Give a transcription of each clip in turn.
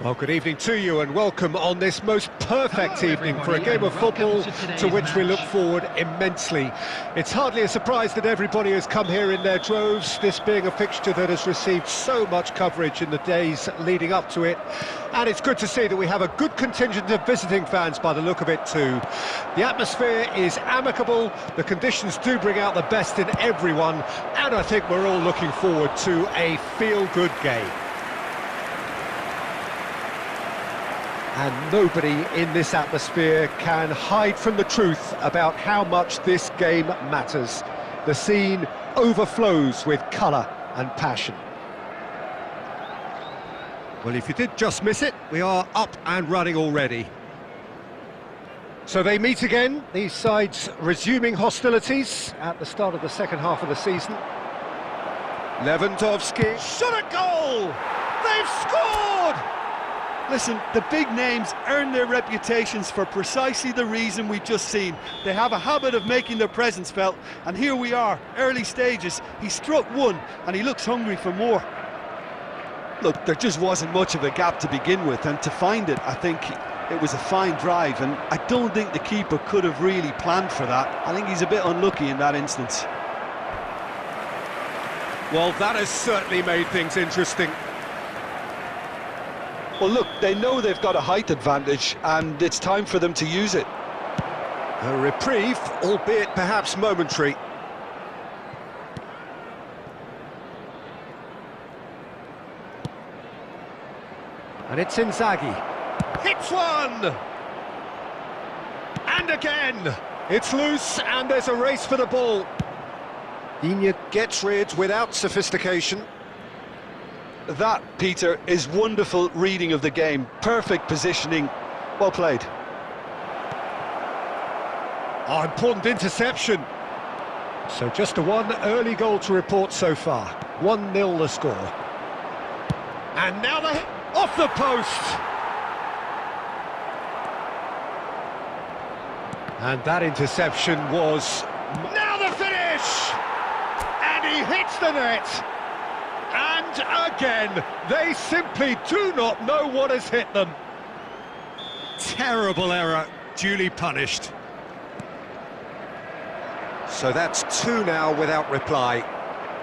Well, good evening to you and welcome on this most perfect evening for a game of football to which we look forward immensely. It's hardly a surprise that everybody has come here in their droves, this being a fixture that has received so much coverage in the days leading up to it. And it's good to see that we have a good contingent of visiting fans by the look of it too. The atmosphere is amicable, the conditions do bring out the best in everyone, and I think we're all looking forward to a feel-good game. And nobody in this atmosphere can hide from the truth about how much this game matters. The scene overflows with colour and passion. Well, if you did just miss it, we are up and running already. So they meet again, these sides resuming hostilities at the start of the second half of the season. Lewandowski, shot a goal! They've scored! Listen, the big names earn their reputations for precisely the reason we've just seen. They have a habit of making their presence felt, and here we are, early stages. He struck one, and he looks hungry for more. Look, there just wasn't much of a gap to begin with, and to find it, I think it was a fine drive, and I don't think the keeper could have really planned for that. I think he's a bit unlucky in that instance. Well, that has certainly made things interesting. Well, look, they know they've got a height advantage, and it's time for them to use it. A reprieve, albeit perhaps momentary. And it's Inzaghi. Hits one! And again! It's loose, and there's a race for the ball. Digne gets rid without sophistication. That, Peter, is wonderful reading of the game. Perfect positioning. Well played. Oh, important interception. So just a one early goal to report so far. 1-0 the score. And now the hit off the post. And that interception was... Now the finish! And he hits the net. And again, they simply do not know what has hit them. Terrible error, duly punished. So that's two now without reply.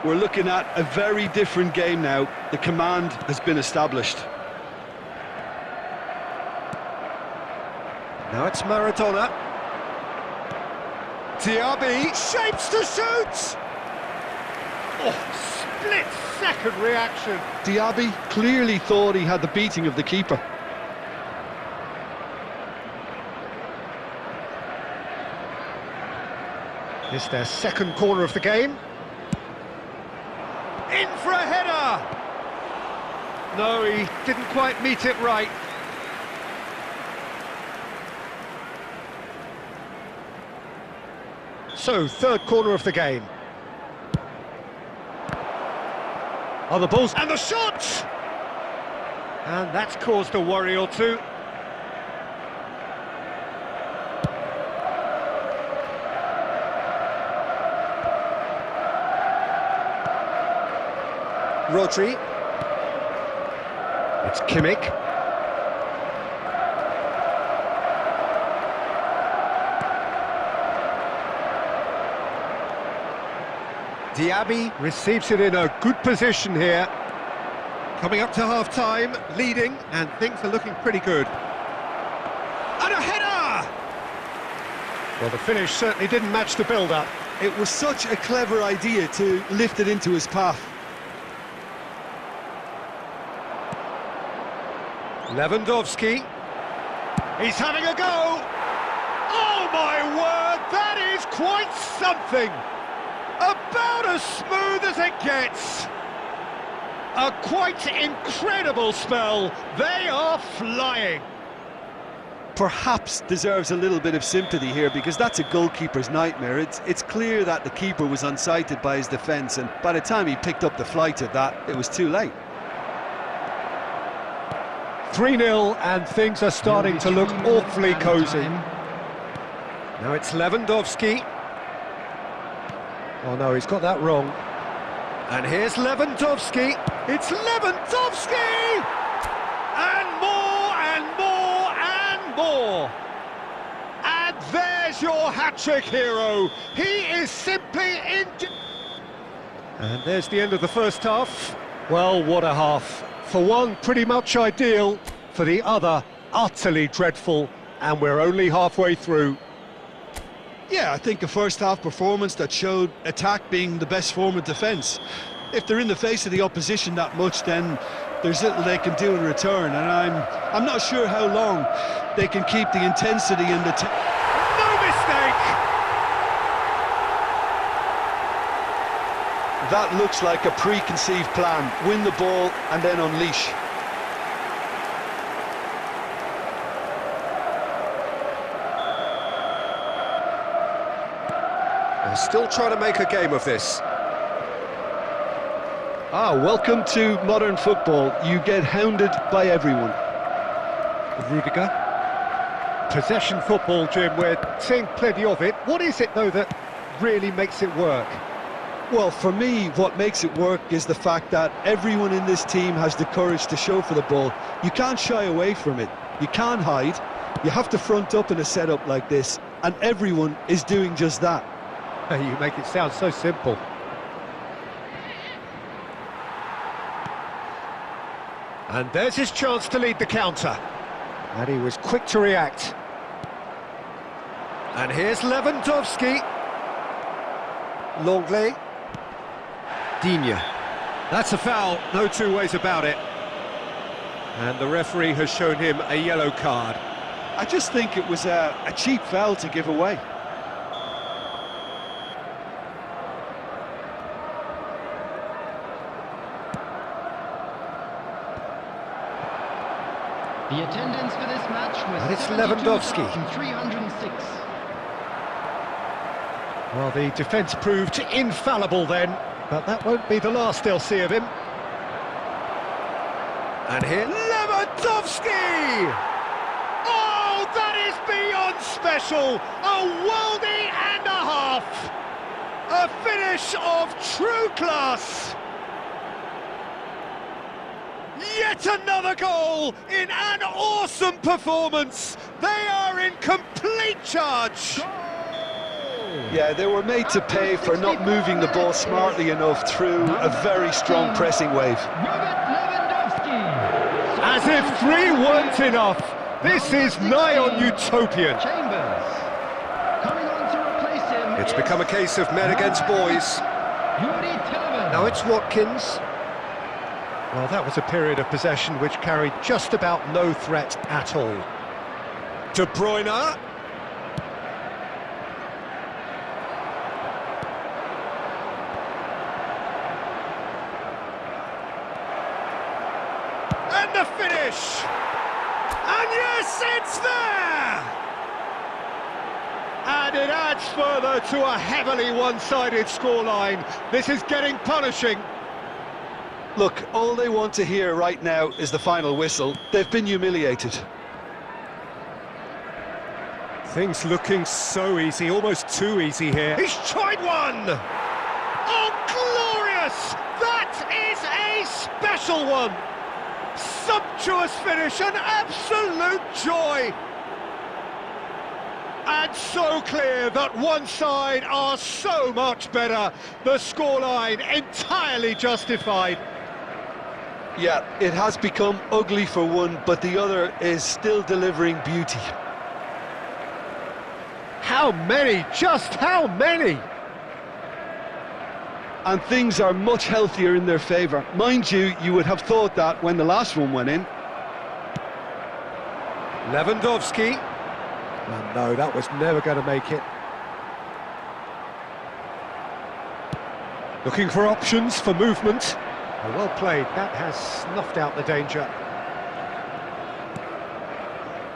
We're looking at a very different game now. The command has been established. Now it's Maradona. Diaby shapes to shoot! Oh, split-second reaction. Diaby clearly thought he had the beating of the keeper. It's their second corner of the game. In for a header! No, he didn't quite meet it right. So, third corner of the game. On the balls, and the shot! And that's caused a worry or two. Rodri. It's Kimmich. Diaby receives it in a good position here. Coming up to half-time, leading, and things are looking pretty good. And a header! Well, the finish certainly didn't match the build-up. It was such a clever idea to lift it into his path. Lewandowski. He's having a go! Oh, my word, that is quite something! About as smooth as it gets. A quite incredible spell. They are flying. Perhaps deserves a little bit of sympathy here, because that's a goalkeeper's nightmare. It's clear that the keeper was unsighted by his defence, and by the time he picked up the flight of that, it was too late. 3-0, and things are starting to look awfully cosy. Now it's Lewandowski. Oh no, he's got that wrong. And here's Lewandowski. It's Lewandowski! And more! is your hat-trick hero. He is simply in... And there's the end of the first half. Well, what a half. For one, pretty much ideal. For the other, utterly dreadful. And we're only halfway through. Yeah, I think a first-half performance that showed attack being the best form of defence. If they're in the face of the opposition that much, then there's little they can do in return. And I'm not sure how long they can keep the intensity and the... No mistake! That looks like a preconceived plan. Win the ball and then unleash. They're still trying to make a game of this. Welcome to modern football. You get hounded by everyone. Rudiger. Possession football, Jim, we're seeing plenty of it. What is it, though, that really makes it work? Well, for me, what makes it work is the fact that everyone in this team has the courage to show for the ball. You can't shy away from it. You can't hide. You have to front up in a setup like this, and everyone is doing just that. You make it sound so simple. And there's his chance to lead the counter. And he was quick to react. And here's Lewandowski. Longley. Digne. That's a foul, no two ways about it. And the referee has shown him a yellow card. I just think it was a cheap foul to give away. The attendance for this match was and it's Lewandowski. 306. Well, the defence proved infallible then, but that won't be the last they'll see of him. And here, Lewandowski! Oh, that is beyond special! A worldie and a half! A finish of true class! Yet another goal in an awesome performance! They are in complete charge! Yeah, they were made to pay for not moving the ball smartly enough through a very strong pressing wave. As if 3 weren't enough, this is nigh on utopian. It's become a case of men against boys. Now it's Watkins. Well, that was a period of possession which carried just about no threat at all. De Bruyne. And the finish! And yes, it's there! And it adds further to a heavily one-sided scoreline. This is getting punishing. Look, all they want to hear right now is the final whistle. They've been humiliated. Things looking so easy, almost too easy here. He's tried one! Oh, glorious! That is a special one! Sumptuous finish, an absolute joy! And so clear that one side are so much better. The scoreline entirely justified. Yeah, it has become ugly for one, but the other is still delivering beauty. How many? Just how many? And things are much healthier in their favour. Mind you, you would have thought that when the last one went in. Lewandowski. Oh, no, that was never going to make it. Looking for options for movement. Oh, well played, that has snuffed out the danger.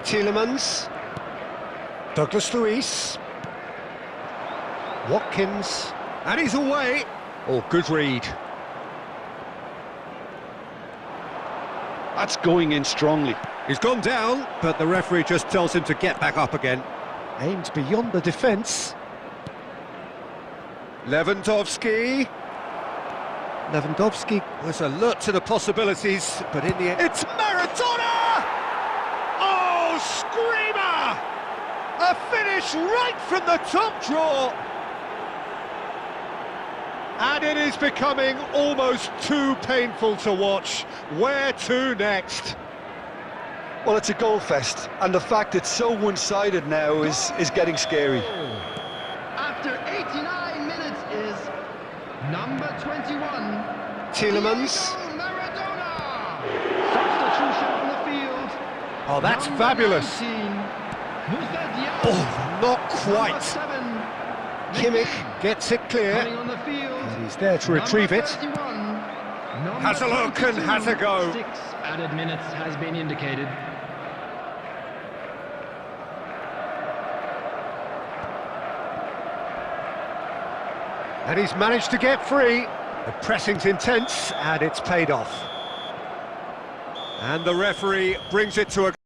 Tielemans. Douglas Luiz. Watkins. And he's away. Oh, good read. That's going in strongly. He's gone down, but the referee just tells him to get back up again. Aimed beyond the defence. Lewandowski. Lewandowski was alert to the possibilities, but in the end... It's Maradona! Oh, screamer! The finish right from the top draw. And it is becoming almost too painful to watch. Where to next? Well, it's a goal fest, and the fact it's so one-sided now is getting scary. After 89 minutes is number 21. Tielemans. Diego Maradona. Substitution on the field. Oh, that's Number fabulous. 19, Musa Diallo. Oh, not Number quite. 7, Kimmich gets it clear. coming on the field. He's there to retrieve Number it. 31, number Has a look and 22. has a go. 6 added minutes has been indicated. And he's managed to get free. The pressing's intense and it's paid off. And the referee brings it to a